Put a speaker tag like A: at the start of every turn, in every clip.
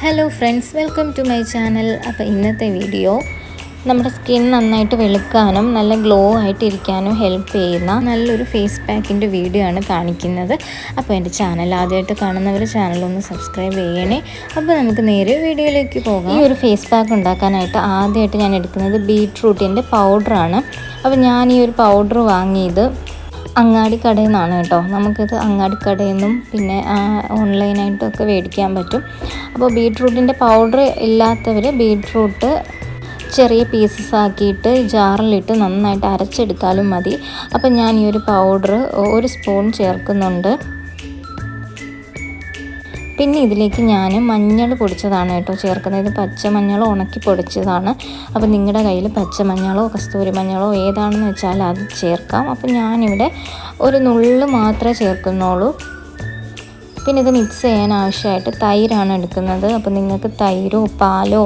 A: Hello friends, welcome to my channel. അപ്പോൾ ഇന്നത്തെ video നമ്മുടെ സ്കിൻ നന്നായിട്ട് വെളുക്കാനും നല്ല ഗ്ലോ ആയിട്ടിരിക്കാനും ഹെൽപ്പ് ചെയ്യുന്ന നല്ലൊരു ഫേസ് പാക്കിൻ്റെ വീഡിയോ ആണ് കാണിക്കുന്നത്. അപ്പോൾ എൻ്റെ ചാനൽ ആദ്യമായിട്ട് കാണുന്നവർ ചാനലൊന്ന് സബ്സ്ക്രൈബ് ചെയ്യണേ. അപ്പോൾ നമുക്ക് നേരെ വീഡിയോയിലേക്ക് പോകാം. ഈ ഒരു ഫേസ് പാക്ക് ഉണ്ടാക്കാനായിട്ട് ആദ്യമായിട്ട് ഞാൻ എടുക്കുന്നത് ബീട്രൂട്ടിൻ്റെ പൗഡറാണ്. അപ്പോൾ ഞാൻ ഈ ഒരു പൗഡർ വാങ്ങിയത് അങ്ങാടിക്കടയിൽ നിന്നാണ് കേട്ടോ. നമുക്കിത് അങ്ങാടിക്കടയിൽ നിന്നും പിന്നെ ഓൺലൈനായിട്ടൊക്കെ മേടിക്കാൻ പറ്റും. അപ്പോൾ ബീട്രൂട്ടിൻ്റെ പൗഡർ ഇല്ലാത്തവർ ബീട്രൂട്ട് ചെറിയ പീസസ് ആക്കിയിട്ട് ജാറിലിട്ട് നന്നായിട്ട് അരച്ചെടുത്താലും മതി. അപ്പോൾ ഞാൻ ഈ ഒരു പൗഡർ 1 സ്പൂൺ ചേർക്കുന്നുണ്ട്. പിന്നെ ഇതിലേക്ക് ഞാൻ മഞ്ഞൾ പൊടിച്ചതാണ് കേട്ടോ ചേർക്കുന്നത്. ഇത് പച്ചമഞ്ഞൾ ഉണക്കി പൊടിച്ചതാണ്. അപ്പോൾ നിങ്ങളുടെ കയ്യിൽ പച്ചമഞ്ഞളോ കസ്തൂരി മഞ്ഞളോ ഏതാണെന്ന് വെച്ചാൽ അത് ചേർക്കാം. അപ്പോൾ ഞാനിവിടെ ഒരു നുള്ള് മാത്രമേ ചേർക്കുന്നുള്ളൂ. പിന്നെ ഇത് മിക്സ് ചെയ്യാൻ ആവശ്യമായിട്ട് തൈരാണ് എടുക്കുന്നത്. അപ്പോൾ നിങ്ങൾക്ക് തൈരോ പാലോ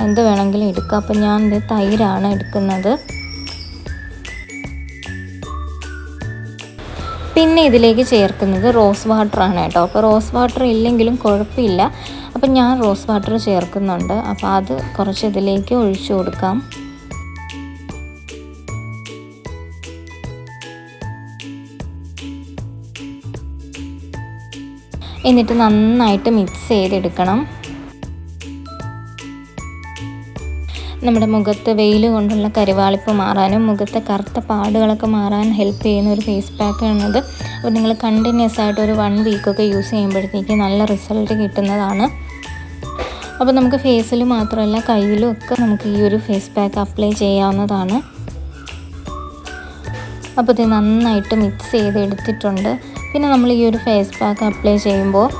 A: എന്ത് വേണമെങ്കിലും എടുക്കാം. അപ്പോൾ ഞാൻ ഇത് തൈരാണ് എടുക്കുന്നത്. പിന്നെ ഇതിലേക്ക് ചേർക്കുന്നത് റോസ് വാട്ടറാണ് കേട്ടോ. അപ്പോൾ റോസ് വാട്ടർ ഇല്ലെങ്കിലും കുഴപ്പമില്ല. അപ്പം ഞാൻ റോസ് വാട്ടർ ചേർക്കുന്നുണ്ട്. അപ്പോൾ അത് കുറച്ച് ഇതിലേക്ക് ഒഴിച്ചു കൊടുക്കാം. എന്നിട്ട് നന്നായിട്ട് മിക്സ് ചെയ്തെടുക്കണം. നമ്മുടെ മുഖത്ത് വെയിൽ കൊണ്ടുള്ള കരിവാളിപ്പ് മാറാനും മുഖത്തെ കറുത്ത പാടുകളൊക്കെ മാറാൻ ഹെൽപ്പ് ചെയ്യുന്ന ഒരു ഫേസ് പാക്കാണത്. അപ്പോൾ നിങ്ങൾ കണ്ടിന്യൂസ് ആയിട്ട് ഒരു 1 വീക്കൊക്കെ യൂസ് ചെയ്യുമ്പോഴത്തേക്ക് നല്ല റിസൾട്ട് കിട്ടുന്നതാണ്. അപ്പോൾ നമുക്ക് ഫേസിൽ മാത്രമല്ല കയ്യിലും ഒക്കെ നമുക്ക് ഈ ഒരു ഫേസ് പാക്ക് അപ്ലൈ ചെയ്യാവുന്നതാണ്. അപ്പോൾ ഇത് നന്നായിട്ട് മിക്സ് ചെയ്തെടുത്തിട്ടുണ്ട്. പിന്നെ നമ്മൾ ഈ ഒരു ഫേസ് പാക്ക് അപ്ലൈ ചെയ്യുമ്പോൾ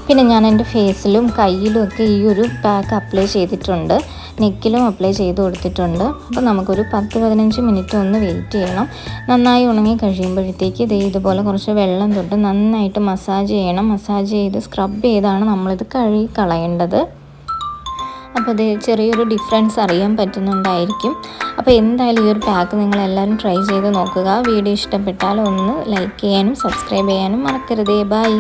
A: പിന്നെ ഞാൻ എൻ്റെ ഫേസിലും കയ്യിലും ഒക്കെ ഈ ഒരു പാക്ക് അപ്ലൈ ചെയ്തിട്ടുണ്ട്. നെക്കിലും അപ്ലൈ ചെയ്ത് കൊടുത്തിട്ടുണ്ട്. അപ്പോൾ നമുക്കൊരു 10-15 മിനിറ്റ് ഒന്ന് വെയിറ്റ് ചെയ്യണം. നന്നായി ഉണങ്ങി കഴിയുമ്പോഴത്തേക്ക് ഇതുപോലെ കുറച്ച് വെള്ളം തൊട്ട് നന്നായിട്ട് മസാജ് ചെയ്യണം. മസാജ് ചെയ്ത് സ്ക്രബ് ചെയ്താണ് നമ്മളിത് കഴുകി കളയേണ്ടത്. അപ്പോൾ ഇത് ചെറിയൊരു ഡിഫറൻസ് അറിയാൻ പറ്റുന്നുണ്ടായിരിക്കും. അപ്പോൾ എന്തായാലും ഈ ഒരു പാക്ക് നിങ്ങളെല്ലാവരും ട്രൈ ചെയ്ത് നോക്കുക. വീഡിയോ ഇഷ്ടപ്പെട്ടാൽ ഒന്ന് ലൈക്ക് ചെയ്യാനും സബ്സ്ക്രൈബ് ചെയ്യാനും മറക്കരുതേ. ബൈ.